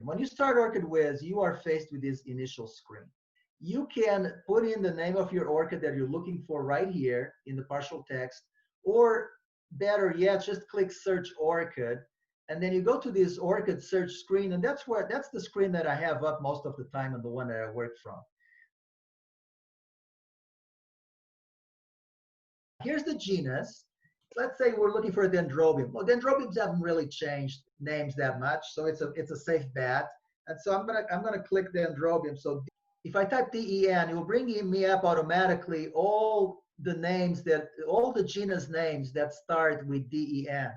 When you start OrchidWiz, you are faced with this initial screen. You can put in the name of your orchid that you're looking for right here in the partial text, or better yet, just click search orchid, and then you go to this orchid search screen, and that's the screen that I have up most of the time and the one that I work from. Here's the genus. Let's say we're looking for a dendrobium. Well, dendrobiums haven't really changed names that much, so it's a safe bet. And so I'm gonna click dendrobium. So if I type DEN, it will bring me up automatically all the genus names that start with DEN.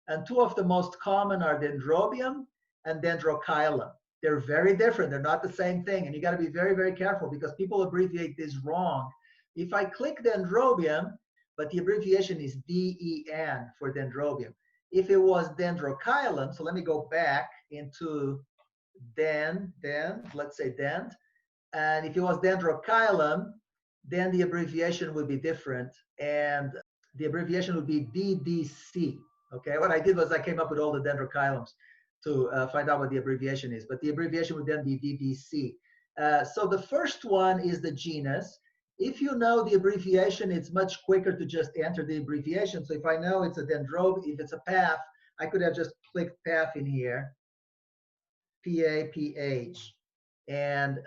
And two of the most common are dendrobium and dendrochilum. They're very different. They're not the same thing, and you got to be very, very careful because people abbreviate this wrong. If I click dendrobium, but the abbreviation is DEN for dendrobium. If it was dendrochilum, so let me go back into let's say dend, and if it was dendrochilum, then the abbreviation would be different, and the abbreviation would be DDC. Okay, what I did was I came up with all the dendrochilums to find out what the abbreviation is, but the abbreviation would then be DDC. So the first one is the genus. If you know the abbreviation, it's much quicker to just enter the abbreviation. So if I know it's a dendrobium, if it's a PAF, I could have just clicked PAF in here, PAPH. And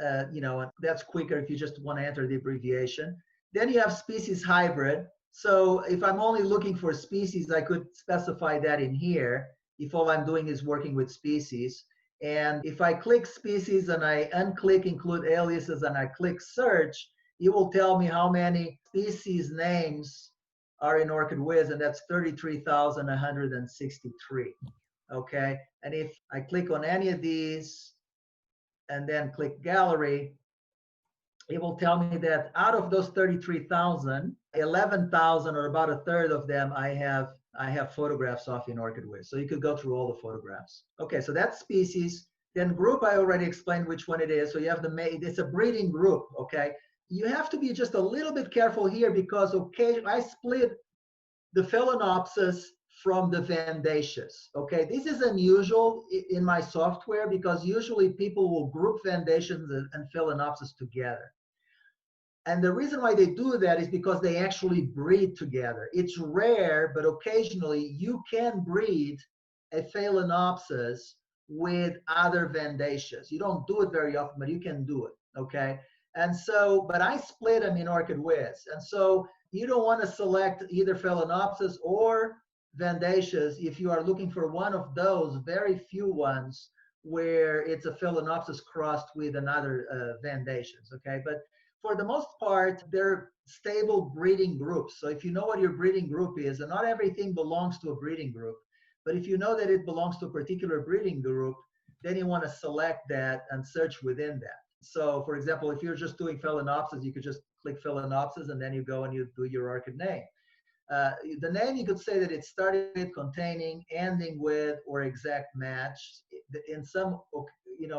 that's quicker if you just want to enter the abbreviation. Then you have species hybrid. So if I'm only looking for species, I could specify that in here if all I'm doing is working with species. And if I click species and I unclick include aliases and I click search, it will tell me how many species names are in OrchidWiz, and that's 33,163. Okay, and if I click on any of these and then click gallery, it will tell me that out of those 33,000, 11,000 or about a third of them I have photographs of in OrchidWiz. So you could go through all the photographs. Okay, so that's species. Then group, I already explained which one it is. So you have it's a breeding group, okay? You have to be just a little bit careful here because I split the Phalaenopsis from the Vandaceous, okay? This is unusual in my software because usually people will group Vandaceous and Phalaenopsis together. And the reason why they do that is because they actually breed together. It's rare, but occasionally you can breed a Phalaenopsis with other Vandaceous. You don't do it very often, but you can do it, okay? And so, but I split them in OrchidWiz. And so you don't want to select either Phalaenopsis or Vandaceous if you are looking for one of those very few ones where it's a Phalaenopsis crossed with another Vandaceous, okay? But for the most part, they're stable breeding groups. So if you know what your breeding group is, and not everything belongs to a breeding group, but if you know that it belongs to a particular breeding group, then you want to select that and search within that. So for example, if you're just doing Phalaenopsis, you could just click Phalaenopsis and then you go and you do your orchid name. The name, you could say that it started with, containing, ending with, or exact match. In some,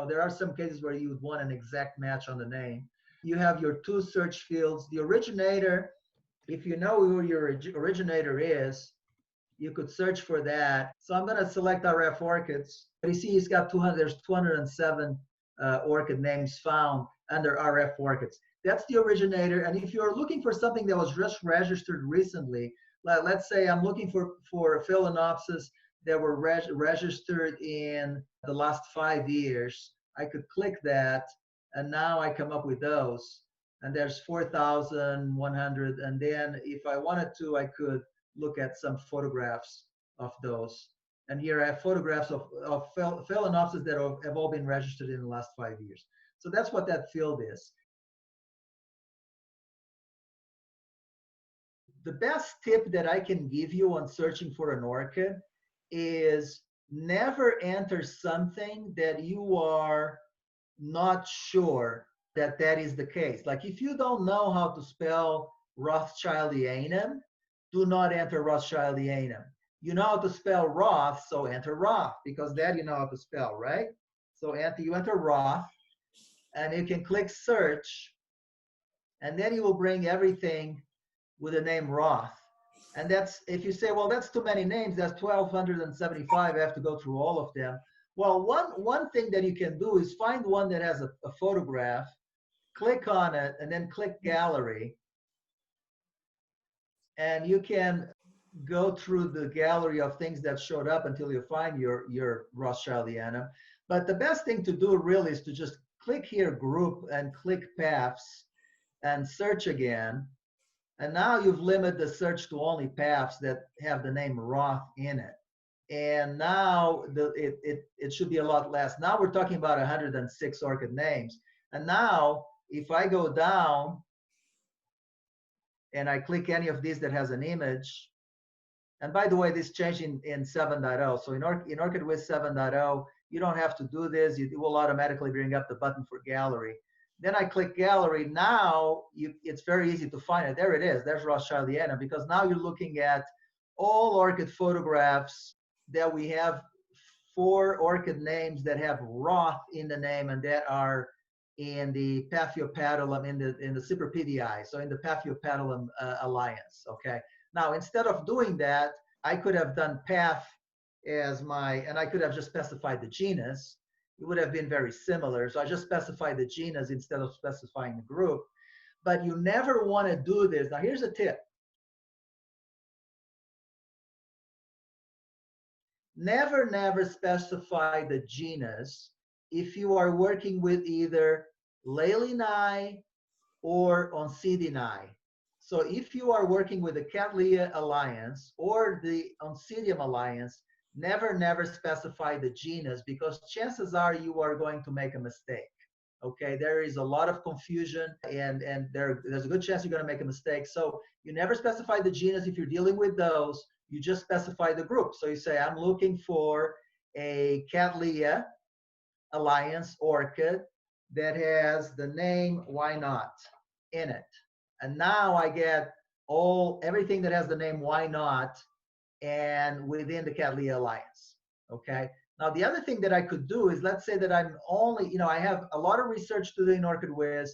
there are some cases where you would want an exact match on the name. You have your two search fields. The originator, if you know who your originator is, you could search for that. So I'm going to select RF orchids. But you see, he's got there's 207 orchid names found under RF orchids. That's the originator. And if you're looking for something that was just registered recently, let's say I'm looking for Phalaenopsis that were registered in the last 5 years, I could click that, and now I come up with those. And there's 4,100. And then if I wanted to, I could look at some photographs of those. And here I have photographs of Phalaenopsis that have all been registered in the last 5 years. So that's what that field is. The best tip that I can give you on searching for an orchid is never enter something that you are not sure that is the case. Like if you don't know how to spell Rothschildianum, do not enter Rothschildianum. You know how to spell Roth, so enter Roth, because that you know how to spell, right? So you enter Roth, and you can click search, and then you will bring everything with the name Roth. And that's, if you say, well, that's too many names, that's 1,275, I have to go through all of them. Well, one thing that you can do is find one that has a photograph, click on it, and then click gallery, and you can go through the gallery of things that showed up until you find your Rothschildianum. But the best thing to do really is to just click here, group, and click paths and search again. And now you've limited the search to only paths that have the name Roth in it. And now it should be a lot less. Now we're talking about 106 orchid names. And now if I go down and I click any of these that has an image, and by the way, this changed in 7.0. So in OrchidWiz 7.0, you don't have to do this. It will automatically bring up the button for gallery. Then I click gallery. Now it's very easy to find it. There it is. There's Rothschildiana, because now you're looking at all orchid photographs that we have, 4 orchid names that have Roth in the name and that are in the Paphiopedilum, in the Cypripediae, so in the Paphiopedilum alliance. Okay. Now, instead of doing that, I could have done path as my, and I could have just specified the genus. It would have been very similar. So I just specified the genus instead of specifying the group. But you never want to do this. Now, here's a tip. Never specify the genus if you are working with either Leylini or Oncidiinae. So if you are working with the Cattleya alliance or the Oncidium alliance, never specify the genus, because chances are you are going to make a mistake. Okay, there is a lot of confusion, and there's a good chance you're going to make a mistake. So you never specify the genus if you're dealing with those. You just specify the group. So you say, I'm looking for a Cattleya alliance orchid that has the name Why Not in it. And now I get everything that has the name Why Not and within the Cattleya alliance. Okay. Now the other thing that I could do is, let's say that I'm only, I have a lot of research to do in OrchidWiz,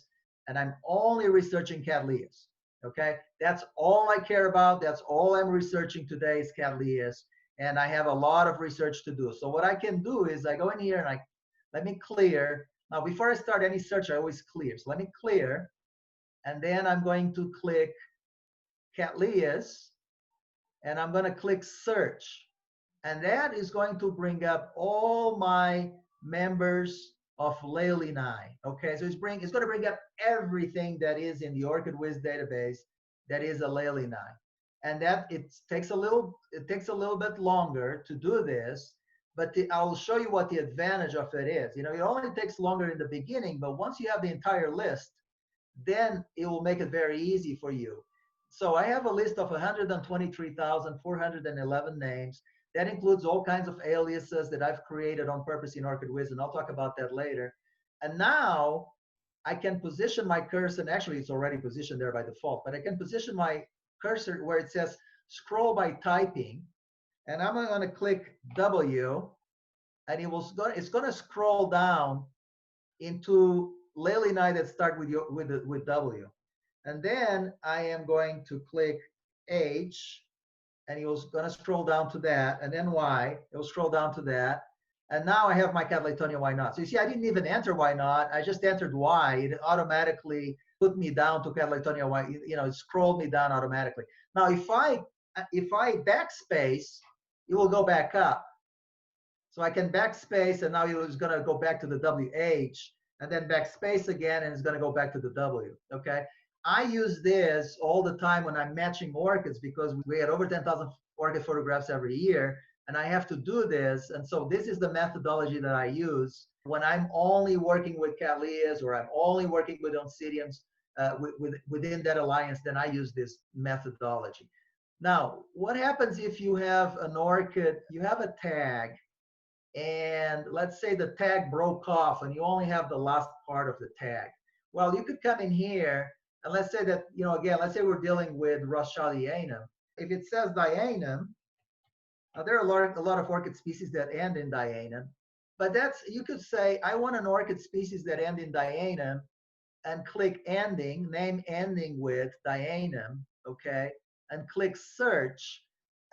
and I'm only researching Cattleyas. Okay. That's all I care about. That's all I'm researching today is Cattleyas. And I have a lot of research to do. So what I can do is I go in here and let me clear. Now, before I start any search, I always clear. So let me clear. And then I'm going to click Cattleyas, and I'm going to click search. And that is going to bring up all my members of Leylini. Okay, so it's going to bring up everything that is in the OrchidWiz database that is a Leylini. And that it takes a little bit longer to do this, but I'll show you what the advantage of it is. It only takes longer in the beginning, but once you have the entire list, then it will make it very easy for you. So I have a list of 123,411 names. That includes all kinds of aliases that I've created on purpose in OrchidWiz, and I'll talk about that later. And now I can position my cursor, and actually it's already positioned there by default, but I can position my cursor where it says scroll by typing, and I'm going to click W, and it's going to scroll down into Leylini that start with W. And then I am going to click H, and it was going to scroll down to that, and then Y, it will scroll down to that. And now I have my Cattleya Why Not. So you see, I didn't even enter Why Not. I just entered Y. It automatically put me down to Cattleya Why, it scrolled me down automatically. Now, if I backspace, it will go back up. So I can backspace, and now it's going to go back to the WH, and then backspace again, and it's going to go back to the W, okay? I use this all the time when I'm matching orchids, because we had over 10,000 orchid photographs every year, and I have to do this. And so this is the methodology that I use when I'm only working with Cattleyas, or I'm only working with Oncidiums within that alliance. Then I use this methodology. Now, what happens if you have an orchid, you have a tag, and let's say the tag broke off and you only have the last part of the tag? Well, you could come in here, and let's say that, again, let's say we're dealing with Rothschildianum. If it says Dianum, now there are a lot of orchid species that end in Dianum, but you could say, I want an orchid species that end in Dianum, and click ending, name ending with Dianum, okay, and click search.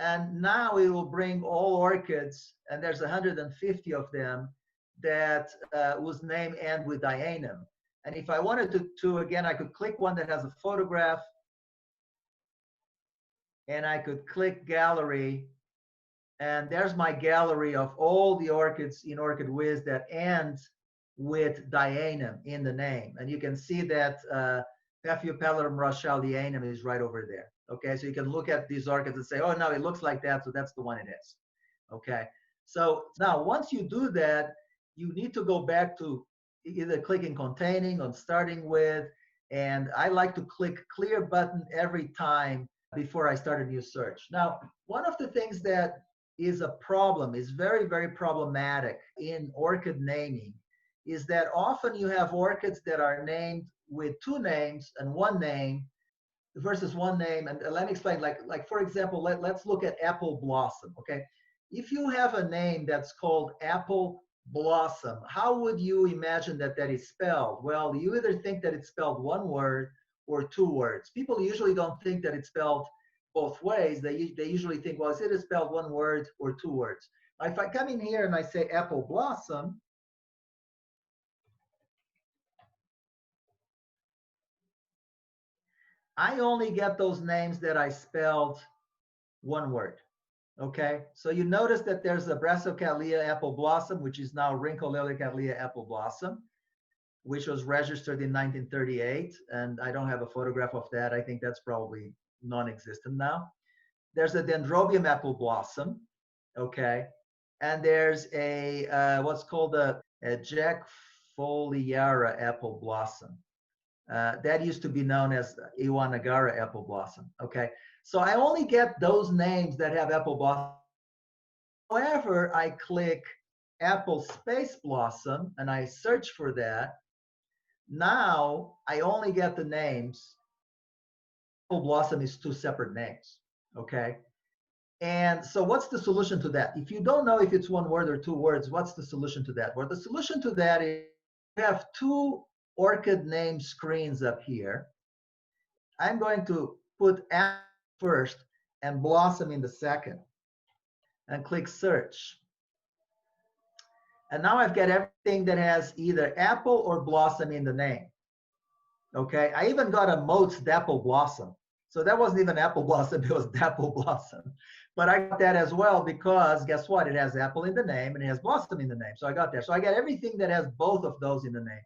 And now it will bring all orchids, and there's 150 of them that whose name end with dianum. And if I wanted to again, I could click one that has a photograph, and I could click gallery, and there's my gallery of all the orchids in OrchidWiz that end with dianum in the name. And you can see that Paphiopellorum rothschildianum is right over there. Okay, so you can look at these orchids and say, oh, no, it looks like that, so that's the one it is. Okay, so now once you do that, you need to go back to either clicking containing or starting with, and I like to click clear button every time before I start a new search. Now, one of the things that is a problem, is very, very problematic in orchid naming, is that often you have orchids that are named with two names and one name versus one name. And let me explain, like for example, let's look at apple blossom, okay? If you have a name that's called apple blossom, how would you imagine that that is spelled? Well, you either think that it's spelled one word or two words. People usually don't think that it's spelled both ways. They usually think, well, is it spelled one word or two words? If I come in here and I say apple blossom, I only get those names that I spelled one word. Okay, so you notice that there's a Brassicalea apple blossom, which is now Rhyncholilicalea apple blossom, which was registered in 1938. And I don't have a photograph of that. I think that's probably non-existent now. There's a Dendrobium apple blossom, okay? And there's a, what's called a Jack Foliara apple blossom. That used to be known as Iwanagara apple blossom, okay? So I only get those names that have apple blossom. However, I click apple space blossom and I search for that. Now I only get the names. Apple blossom is two separate names, okay? And so what's the solution to that? If you don't know if it's one word or two words, what's the solution to that? Well, the solution to that is you have two orchid name screens up here. I'm going to put apple first and blossom in the second and click search. And now I've got everything that has either apple or blossom in the name. Okay, I even got a Moats dapple blossom. So that wasn't even apple blossom, it was dapple blossom. But I got that as well because guess what? It has apple in the name and it has blossom in the name. So I got that. So I got everything that has both of those in the name.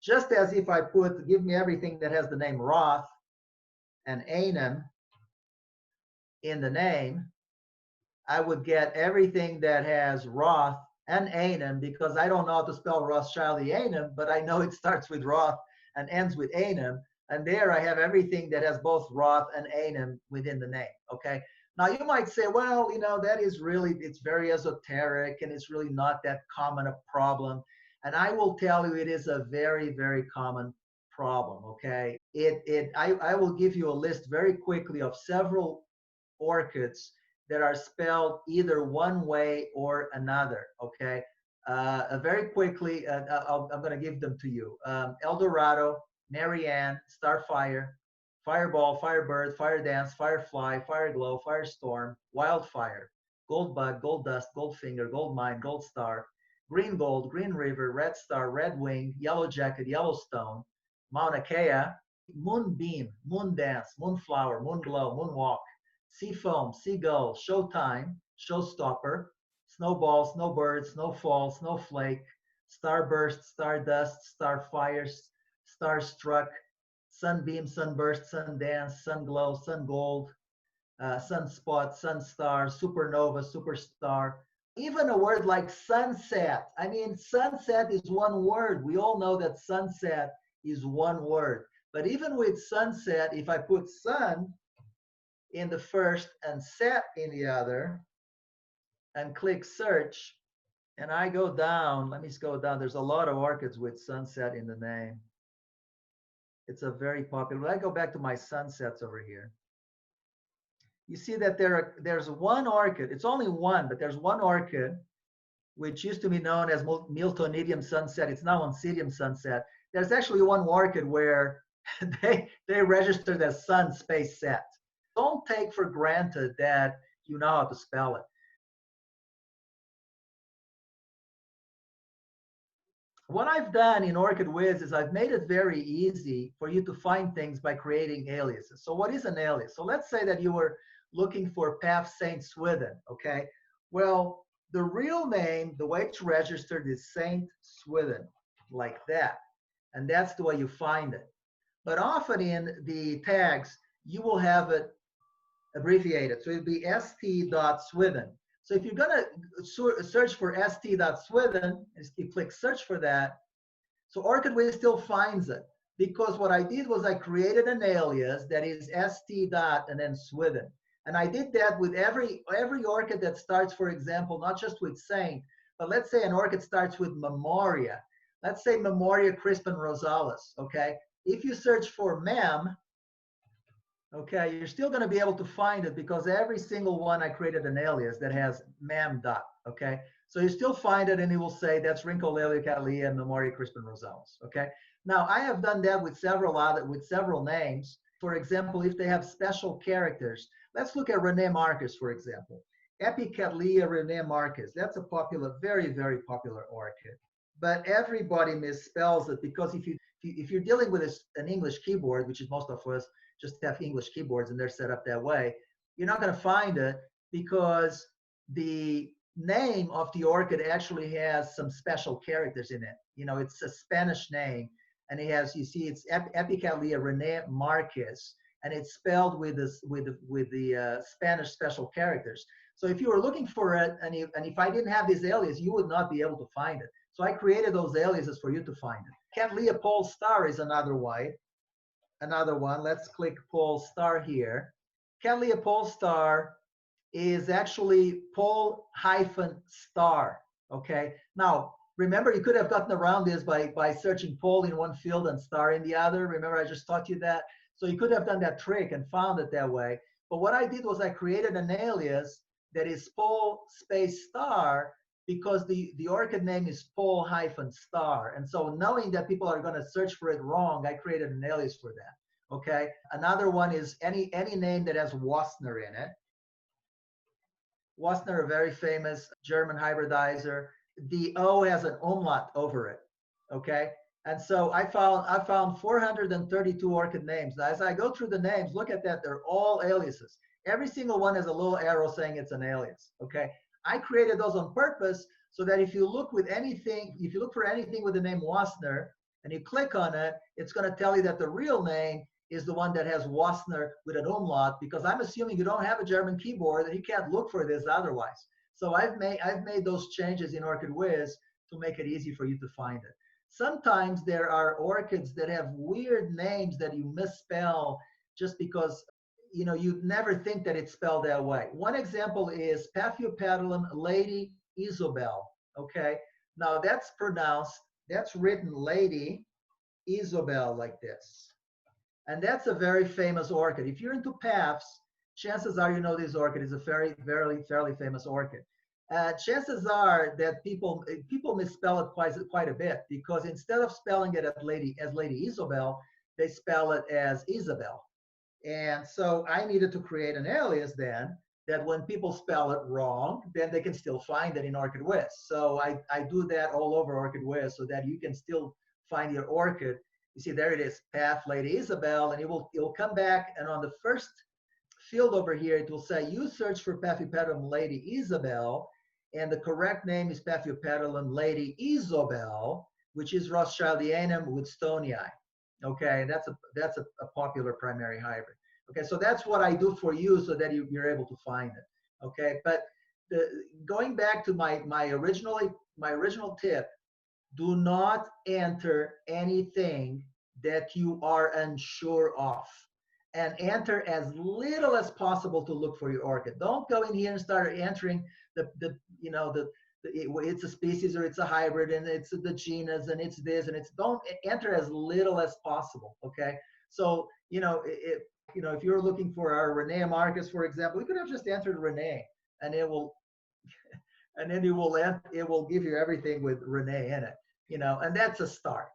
Just as if I put, give me everything that has the name Roth and Anum in the name, I would get everything that has Roth and Anum because I don't know how to spell Rothschildianum, but I know it starts with Roth and ends with Anum. And there I have everything that has both Roth and Anum within the name, okay? Now you might say, well, you know, that is really, it's very esoteric and it's really not that common a problem. And I will tell you, it is a very, very common problem, okay? I will give you a list very quickly of several orchids that are spelled either one way or another, okay? Very quickly, I'm gonna give them to you. Eldorado, Marianne, Starfire, Fireball, Firebird, Fire Dance, Firefly, Fireglow, Firestorm, Wildfire, Goldbug, Gold Dust, Goldfinger, Goldmine, Gold Star, Green Gold, Green River, Red Star, Red Wing, Yellow Jacket, Yellowstone, Mauna Kea, Moonbeam, Moon Dance, Moonflower, Moonglow, Moonwalk, Seafoam, Seagull, Showtime, Showstopper, Snowball, Snowbird, Snowfall, Snowflake, Starburst, Stardust, Starfire, Starstruck, Sunbeam, Sunburst, Sundance, Sunglow, Sungold, Sunspot, Sunstar, Supernova, Superstar. Even a word like sunset. I mean, sunset is one word. We all know that sunset is one word. But even with sunset, if I put sun in the first and set in the other and click search, and I go down, let me go down. There's a lot of orchids with sunset in the name. It's a very popular. When I go back to my sunsets over here, you see that there's one orchid. It's only one, but there's one orchid which used to be known as Miltonidium sunset. It's now Oncidium sunset. There's actually one orchid where they registered as sun space set. Don't take for granted that you know how to spell it. What I've done in OrchidWiz is I've made it very easy for you to find things by creating aliases. So what is an alias? So let's say that you were looking for Path Saint Swithin, okay? Well, the real name, the way it's registered is Saint Swithin, like that. And that's the way you find it. But often in the tags, you will have it abbreviated. So it'll be st.swithin. So if you're gonna search for st.swithin, you click search for that, so OrchidWiz still finds it, because what I did was I created an alias that is st dot and then Swithin. And I did that with every orchid that starts, for example, not just with Saint, but let's say an orchid starts with Memoria. Let's say Memoria crispin rosalis, okay? If you search for Mem, okay, you're still going to be able to find it because every single one I created an alias that has Mem dot, okay? So you still find it and it will say that's Rhyncholalia cattleya and Memoria crispin rosalis, okay? Now I have done that with several names. For example, if they have special characters, let's look at Rene Marcus, for example. Epicattleya Rene Marcus, that's a popular, very, very popular orchid. But everybody misspells it because if you're dealing with an English keyboard, which is most of us just have English keyboards and they're set up that way, you're not going to find it because the name of the orchid actually has some special characters in it. You know, it's a Spanish name, and it has, you see, it's Epicattleya Rene Marcus, and it's spelled with the Spanish special characters. So if you were looking for it, and if I didn't have this alias, you would not be able to find it. So I created those aliases for you to find it. Cattleya Pole Star is another one. Let's click Pole Star here. Cattleya Pole Star is actually pole hyphen star, okay? Now, remember, you could have gotten around this by searching pole in one field and star in the other. Remember, I just taught you that? So you could have done that trick and found it that way. But what I did was I created an alias that is pole space star because the orchid name is pole hyphen star. And so knowing that people are going to search for it wrong, I created an alias for that, okay? Another one is any name that has Wassner in it. Wassner, a very famous German hybridizer. The O has an umlaut over it, okay? And so I found 432 orchid names. Now, as I go through the names, look at that, they're all aliases. Every single one has a little arrow saying it's an alias, okay? I created those on purpose so that if you look for anything with the name Wassner and you click on it, it's going to tell you that the real name is the one that has Wassner with an umlaut, because I'm assuming you don't have a German keyboard and you can't look for this otherwise. So I've made those changes in OrchidWiz to make it easy for you to find it. Sometimes there are orchids that have weird names that you misspell just because, you know, you'd never think that it's spelled that way. One example is Paphiopedilum Lady Isobel, okay? Now that's written Lady Isobel like this. And that's a very famous orchid. If you're into paths, chances are you know this orchid is a fairly famous orchid. Chances are that people misspell it quite a bit, because instead of spelling it as Lady Isobel, they spell it as Isabel. And so I needed to create an alias then that when people spell it wrong, then they can still find it in OrchidWiz. So I do that all over OrchidWiz so that you can still find your orchid. You see, there it is, Path Lady Isabel, and it will come back, and on the first field over here, it will say, you search for Paphiopedilum Lady Isabel, and the correct name is Paphiopedilum Lady Isobel, which is Rothschildianum woodstonii. Okay, that's a popular primary hybrid. Okay, so that's what I do for you so that you're able to find it. Okay, but going back to my original tip, do not enter anything that you are unsure of, and enter as little as possible to look for your orchid. Don't go in here and start entering it's a species or it's a hybrid and it's the genus and it's this and it's, don't enter as little as possible, okay? So, if you're looking for our Rene Marcus, for example, we could have just entered Rene and it will, and then it will give you everything with Rene in it, and that's a start.